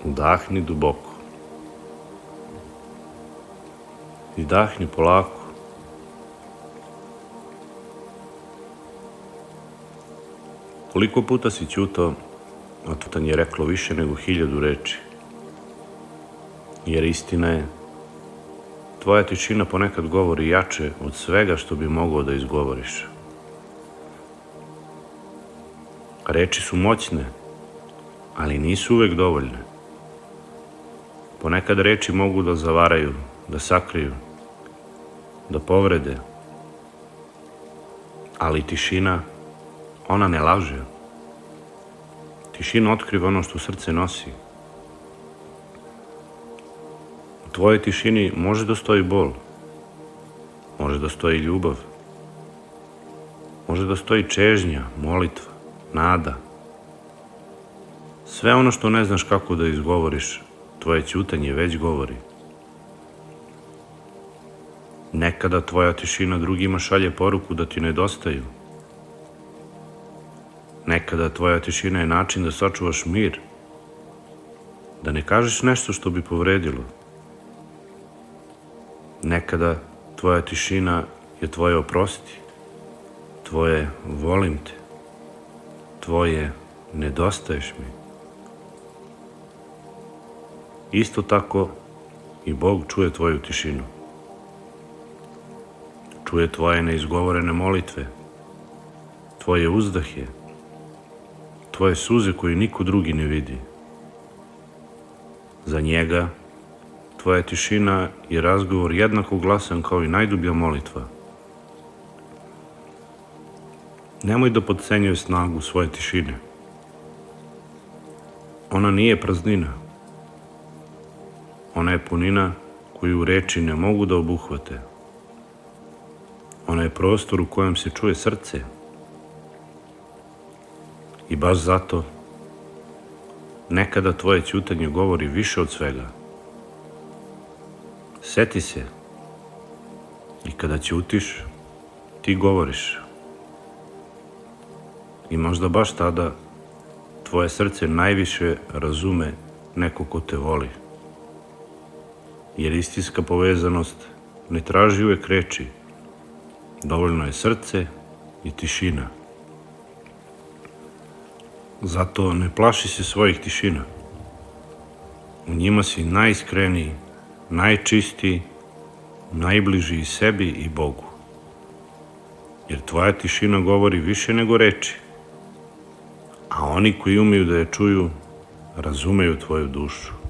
Udahni duboko. Izdahni polako. Koliko puta si ćutao, a ćutanje je reklo više nego 1000 reči. Jer istina je, tvoja tišina ponekad govori jače od svega što bi mogao da izgovoriš. Reči su moćne, ali nisu uvek dovoljne. Ponekad reči mogu da zavaraju, da sakriju, da povrede, ali tišina, ona ne laže. Tišina otkriva ono što srce nosi. U tvojoj tišini može da stoji bol, može da stoji ljubav, može da stoji čežnja, molitva, nada. Sve ono što ne znaš kako da izgovoriš, tvoje ćutanje već govori. Nekada tvoja tišina drugima šalje poruku da ti nedostaju. Nekada tvoja tišina je način da sačuvaš mir, da ne kažeš nešto što bi povredilo. Nekada tvoja tišina je tvoje oprosti, tvoje volim te, tvoje nedostaješ mi. Isto tako i Bog čuje tvoju tišinu. Čuje tvoje neizgovorene molitve, tvoje uzdahe, tvoje suze koje niko drugi ne vidi. Za njega tvoja tišina je razgovor jednako glasan kao i najdublja molitva. Nemoj da potcenjuješ snagu svoje tišine. Ona nije praznina. Ona je punina koju reči ne mogu da obuhvate. Ona je prostor u kojem se čuje srce. I baš zato nekada tvoje ćutanje govori više od svega. Seti se, i kada ćutiš, ti govoriš. I možda baš tada tvoje srce najviše razume neko ko te voli. Jer istinska povezanost ne traži uvek reči, dovoljno je srce i tišina. Zato ne plaši se svojih tišina. U njima si najiskreniji, najčistiji, najbliži i sebi i Bogu. Jer tvoja tišina govori više nego reči, a oni koji umeju da je čuju, razumeju tvoju dušu.